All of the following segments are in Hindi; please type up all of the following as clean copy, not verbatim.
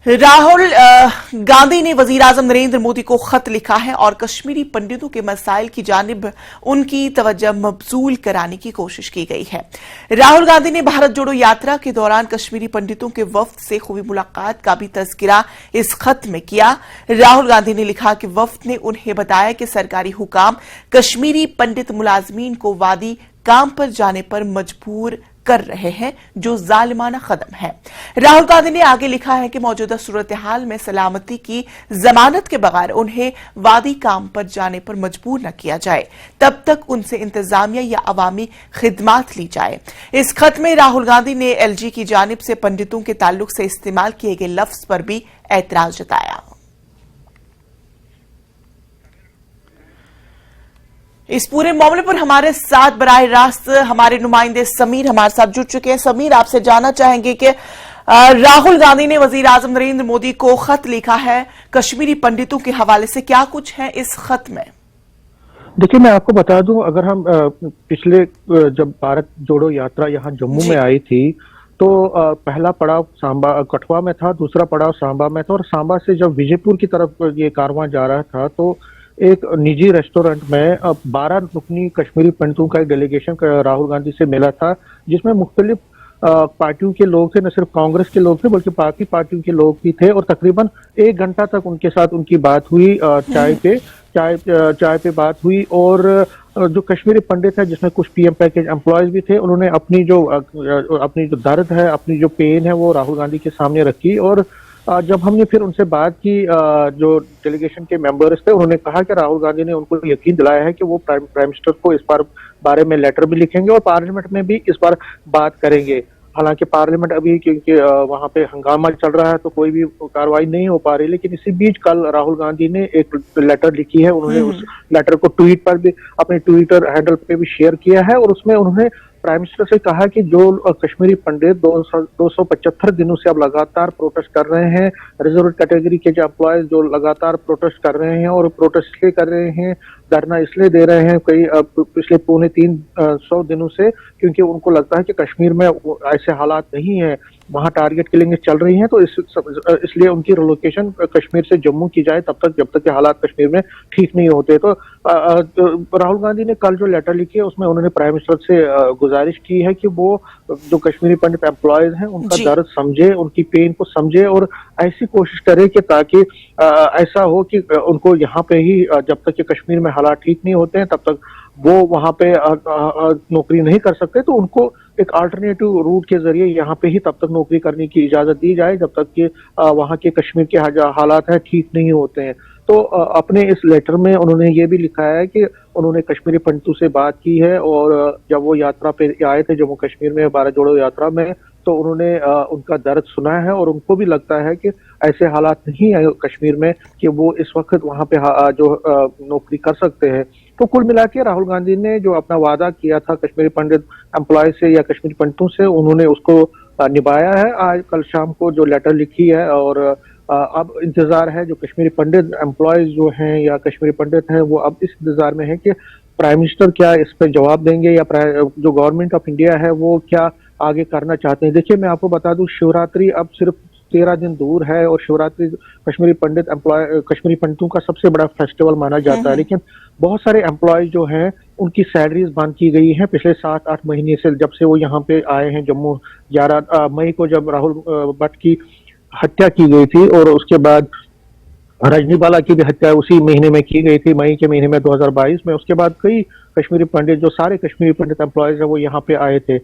राहुल गांधी ने वजीर-आजम नरेंद्र मोदी को खत लिखा है और कश्मीरी पंडितों के मसाइल की जानिब उनकी तवज्जो मबजूल कराने की कोशिश की गई है। राहुल गांधी ने भारत जोड़ो यात्रा के दौरान कश्मीरी पंडितों के वफ्द से हुई मुलाकात का भी तज़किरा इस खत में किया। राहुल गांधी ने लिखा कि वफ्द ने उन्हें बताया कि सरकारी हुकाम कश्मीरी पंडित मुलाजमीन को वादी काम पर जाने पर मजबूर कर रहे हैं, जो जालिमाना कदम है। राहुल गांधी ने आगे लिखा है कि मौजूदा सूरत हाल में सलामती की जमानत के बगैर उन्हें वादी काम पर जाने पर मजबूर न किया जाए, तब तक उनसे इंतजामिया या अवामी खिदमात ली जाए। इस खत में राहुल गांधी ने एलजी की जानिब से पंडितों के ताल्लुक से इस्तेमाल किए गए लफ्ज पर भी एतराज जताया। इस पूरे मामले पर हमारे साथ बराह रास्त हमारे नुमाइंदे समीर हमारे साथ जुड़ चुके हैं। समीर, आपसे जानना चाहेंगे कि राहुल गांधी ने वजीर आजम नरेंद्र मोदी को खत लिखा है कश्मीरी पंडितों के हवाले से, क्या कुछ है इस खत में? देखिए, मैं आपको बता दूं, अगर हम पिछले जब भारत जोड़ो यात्रा यहाँ जम्मू में आई थी तो पहला पड़ाव सांबा कठुआ में था, दूसरा पड़ाव सांबा में था और सांबा से जब विजयपुर की तरफ ये कारवां जा रहा था तो एक निजी रेस्टोरेंट में 12 रुकनी कश्मीरी पंडितों का एक डेलीगेशन राहुल गांधी से मिला था, जिसमें मुख्तलिफ पार्टियों के लोग थे, न सिर्फ कांग्रेस के लोग थे बल्कि बाकी पार्टियों के लोग भी थे और तकरीबन 1 घंटा तक उनके साथ उनकी बात हुई, चाय पे बात हुई। और जो कश्मीरी पंडित है जिसमें कुछ पीएम पैकेज एम्प्लॉयज भी थे, उन्होंने अपनी जो दर्द है, अपनी जो पेन है वो राहुल गांधी के सामने रखी। और जब हमने फिर उनसे बात की, जो डेलीगेशन के मेंबर्स थे, उन्होंने कहा कि राहुल गांधी ने उनको यकीन दिलाया है कि वो प्राइम मिनिस्टर को इस बारे में लेटर भी लिखेंगे और पार्लियामेंट में भी इस बार बात करेंगे। हालांकि पार्लियामेंट अभी क्योंकि वहां पे हंगामा चल रहा है तो कोई भी कार्रवाई नहीं हो पा रही, लेकिन इसी बीच कल राहुल गांधी ने एक लेटर लिखी है। उन्होंने उस लेटर को ट्वीट पर भी, अपने ट्विटर हैंडल पे भी शेयर किया है और उसमें उन्होंने प्राइम मिनिस्टर से कहा कि जो कश्मीरी पंडित 275 दिनों से अब लगातार प्रोटेस्ट कर रहे हैं, रिजर्व कैटेगरी के जो एम्प्लॉयज जो लगातार प्रोटेस्ट कर रहे हैं और प्रोटेस्ट इसलिए कर रहे हैं, धरना इसलिए दे रहे हैं कई पिछले 250 दिनों से, क्योंकि उनको लगता है कि कश्मीर में ऐसे हालात नहीं है, वहां टारगेट किलिंग चल रही है, तो इसलिए उनकी रिलोकेशन कश्मीर से जम्मू की जाए जब तक के हालात कश्मीर में ठीक नहीं होते। तो राहुल गांधी ने कल जो लेटर लिखी है उसमें उन्होंने प्राइम मिनिस्टर से गुजारिश की है कि वो जो कश्मीरी पंडित एम्प्लॉयज हैं उनका दर्द समझे, उनकी पेन को समझे और ऐसी कोशिश करे कि ताकि ऐसा हो कि उनको यहाँ पे ही जब तक कि कश्मीर में हालात ठीक नहीं होते हैं तब तक वो वहां पे नौकरी नहीं कर सकते, तो उनको एक अल्टरनेटिव रूट के जरिए यहाँ पे ही तब तक नौकरी करने की इजाजत दी जाए जब तक कि वहाँ के कश्मीर के हालात हैं ठीक नहीं होते हैं। तो अपने इस लेटर में उन्होंने ये भी लिखा है कि उन्होंने कश्मीरी पंडितों से बात की है और जब वो यात्रा पे आए थे जम्मू कश्मीर में भारत जोड़ो यात्रा में, तो उन्होंने उनका दर्द सुना है और उनको भी लगता है कि ऐसे हालात नहीं है कश्मीर में कि वो इस वक्त वहाँ पे जो नौकरी कर सकते हैं। तो कुल मिला के राहुल गांधी ने जो अपना वादा किया था कश्मीरी पंडित एम्प्लॉय से या कश्मीरी पंडितों से, उन्होंने उसको निभाया है। आज कल शाम को जो लेटर लिखी है और अब इंतजार है जो कश्मीरी पंडित एम्प्लॉयज जो हैं या कश्मीरी पंडित हैं वो अब इस इंतजार में है कि प्राइम मिनिस्टर क्या इस पर जवाब देंगे या जो गवर्नमेंट ऑफ इंडिया है वो क्या आगे करना चाहते हैं। देखिए, मैं आपको बता दूं, शिवरात्रि अब सिर्फ 13 दिन दूर है और शिवरात्रि कश्मीरी पंडितों का सबसे बड़ा फेस्टिवल माना जाता है, लेकिन बहुत सारे एम्प्लॉयज जो हैं उनकी सैलरीज बंद की गई हैं पिछले 7-8 महीने से, जब से वो यहाँ पे आए हैं जम्मू। 11 मई को जब राहुल भट्ट की हत्या की गई थी और उसके बाद रजनी बाला की भी हत्या उसी महीने में की गई थी, मई के महीने में 2022 में। उसके बाद कई कश्मीरी पंडित, जो सारे कश्मीरी पंडित एम्प्लॉयज है वो यहाँ पे आए थे।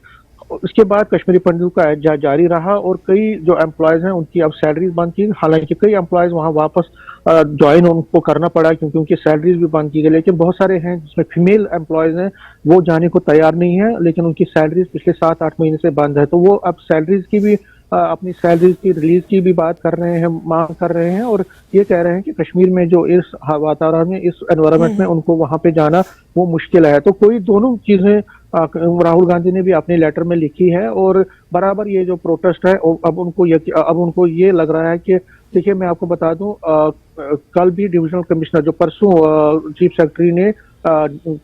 उसके बाद कश्मीरी पंडितों का एहतजाज जारी रहा और कई जो एम्प्लॉयज हैं उनकी अब सैलरीज बंद की। हालांकि कई एम्प्लॉयज वहां वापस ज्वाइन उनको करना पड़ा क्योंकि उनकी सैलरीज भी बंद की गई, लेकिन बहुत सारे हैं जिसमें फीमेल एम्प्लॉयज हैं वो जाने को तैयार नहीं है, लेकिन उनकी सैलरीज पिछले 7-8 महीने से बंद है। तो वो अब सैलरीज की भी अपनी सैलरीज की रिलीज की भी बात कर रहे हैं, मांग कर रहे हैं और ये कह रहे हैं कि कश्मीर में जो इस वातावरण में, इस एनवायरनमेंट में उनको वहां पे जाना वो मुश्किल है। तो कोई दोनों चीजें राहुल गांधी ने भी अपने लेटर में लिखी है और बराबर ये जो प्रोटेस्ट है अब उनको ये लग रहा है कि देखिए, मैं आपको बता दूं, कल भी डिविजनल कमिश्नर जो परसों चीफ सेक्रेटरी ने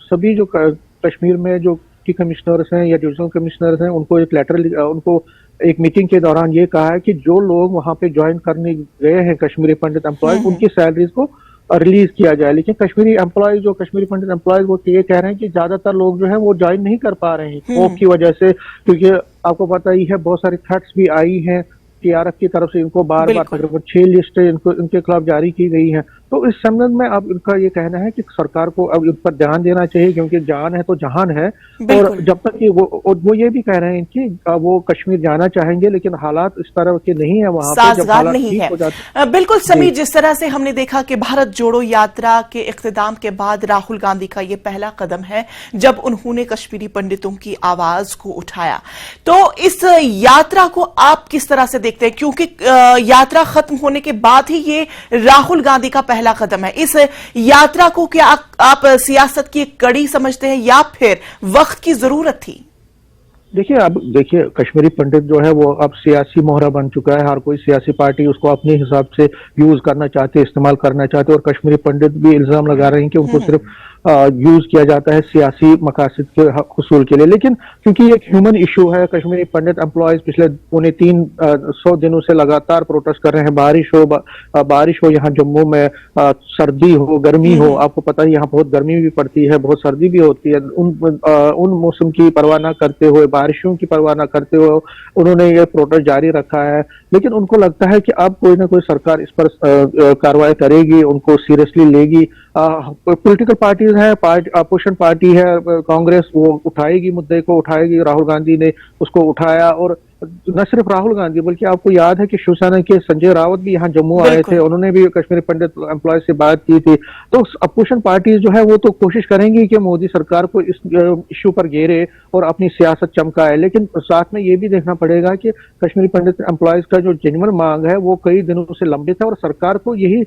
सभी जो कश्मीर में जो डिप्टी कमिश्नर्स हैं या डिविजनल कमिश्नर्स हैं, उनको एक लेटर, उनको एक मीटिंग के दौरान ये कहा है कि जो लोग वहां पे ज्वाइन करने गए हैं कश्मीरी पंडित एम्प्लॉय, उनकी सैलरीज को रिलीज किया जाए। लेकिन कश्मीरी एम्प्लॉय, जो कश्मीरी पंडित एम्प्लॉय, वो ये कह रहे हैं कि ज्यादातर लोग जो है वो ज्वाइन नहीं कर पा रहे हैं खौफ की वजह से, क्योंकि आपको पता ही है बहुत सारी थ्रेट्स भी आई हैं टीआरएफ की तरफ से। इनको बार बार तकरीबन 6 लिस्टें इनके खिलाफ जारी की गई हैं। तो इस संबंध में अब इनका ये कहना है कि सरकार को अब इन पर ध्यान देना चाहिए, क्योंकि जान है तो जहान है। और जब तक कि वो ये भी कह रहे हैं कि वो कश्मीर जाना चाहेंगे, लेकिन हालात इस तरह के नहीं है वहां पे, जब हालात नहीं ठीक हो जाते। बिल्कुल समीर, जिस तरह से हमने देखा कि भारत जोड़ो यात्रा के इख्तिताम के बाद राहुल गांधी का ये पहला कदम है जब उन्होंने कश्मीरी पंडितों की आवाज को उठाया, तो इस यात्रा को आप किस तरह से देखते हैं? क्योंकि यात्रा खत्म होने के बाद ही ये राहुल गांधी का पहला कदम है। इस यात्रा को क्या आप सियासत की एक कड़ी समझते हैं या फिर वक्त की जरूरत थी? देखिए, अब देखिए, कश्मीरी पंडित जो है वो अब सियासी मोहरा बन चुका है। हर कोई सियासी पार्टी उसको अपने हिसाब से यूज करना चाहते, इस्तेमाल करना चाहते, और कश्मीरी पंडित भी इल्जाम लगा रहे हैं कि उनको सिर्फ यूज किया जाता है सियासी मकासद के हुसूल के लिए। लेकिन क्योंकि एक ह्यूमन इशू है, कश्मीरी पंडित एम्प्लॉयज पिछले 2-3 दिनों से लगातार प्रोटेस्ट कर रहे हैं। बारिश हो यहाँ जम्मू में, सर्दी हो, गर्मी हो, आपको पता है यहाँ बहुत गर्मी भी पड़ती है, बहुत सर्दी भी होती है। उन मौसम की परवाह न करते हुए, बारिशों की परवाह न करते हुए उन्होंने ये प्रोटेस्ट जारी रखा है। लेकिन उनको लगता है कि अब कोई ना कोई सरकार इस पर कार्रवाई करेगी, उनको सीरियसली लेगी। पॉलिटिकल पार्टीज है, अपोजिशन पार्टी है कांग्रेस, वो उठाएगी, मुद्दे को उठाएगी। राहुल गांधी ने उसको उठाया, और न सिर्फ राहुल गांधी बल्कि आपको याद है कि शिवसेना के संजय रावत भी यहाँ जम्मू आए थे, उन्होंने भी कश्मीरी पंडित एम्प्लॉय से बात की थी। तो अपोजिशन पार्टीज जो है वो तो कोशिश करेंगी कि मोदी सरकार को इस इश्यू पर घेरे और अपनी सियासत चमकाए। लेकिन साथ में ये भी देखना पड़ेगा कि कश्मीरी पंडित एम्प्लॉयज का जो जेन्युइन मांग है वो कई दिनों से लंबित है, और सरकार को यही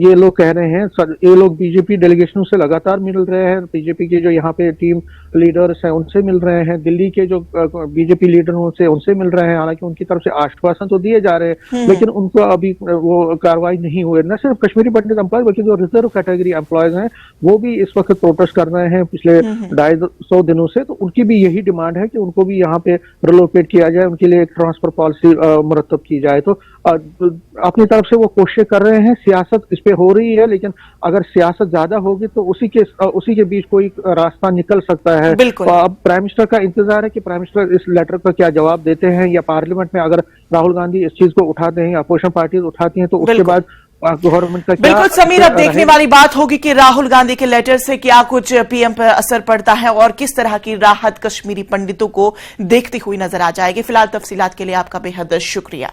ये लोग कह रहे हैं। ये लोग बीजेपी डेलीगेशनों से लगातार मिल रहे हैं, बीजेपी के जो यहाँ पे टीम लीडर्स हैं उनसे मिल रहे हैं, दिल्ली के जो बीजेपी लीडर उनसे मिल रहे हैं। हालांकि उनकी तरफ से आश्वासन तो दिए जा रहे हैं, लेकिन उनको अभी वो कार्रवाई नहीं हुई। न सिर्फ कश्मीरी पंडित एम्प्लॉय बल्कि जो रिजर्व कैटेगरी एम्प्लॉयज हैं वो भी इस वक्त प्रोटेस्ट कर रहे हैं पिछले 250 दिनों से। तो उनकी भी यही डिमांड है कि उनको भी यहाँ पे रिलोकेट किया जाए, उनके लिए एक ट्रांसफर पॉलिसी मुरतब की जाए। तो अपनी तरफ से वो कोशिश कर रहे हैं, सियासत इस पे हो रही है। लेकिन अगर सियासत ज्यादा होगी तो उसी के बीच कोई रास्ता निकल सकता है। तो अब प्राइम मिनिस्टर का इंतजार है कि प्राइम मिनिस्टर इस लेटर का क्या जवाब देते हैं, या पार्लियामेंट में अगर राहुल गांधी इस चीज को उठाते हैं या अपोजिशन पार्टीज उठाती हैं तो उसके बाद गवर्नमेंट का क्या। बिल्कुल समीर, अब देखने वाली बात होगी कि राहुल गांधी के लेटर से क्या कुछ पीएम पर असर पड़ता है और किस तरह की राहत कश्मीरी पंडितों को देखती हुई नजर आ जाएगी। फिलहाल तफसीलात के लिए आपका बेहद शुक्रिया।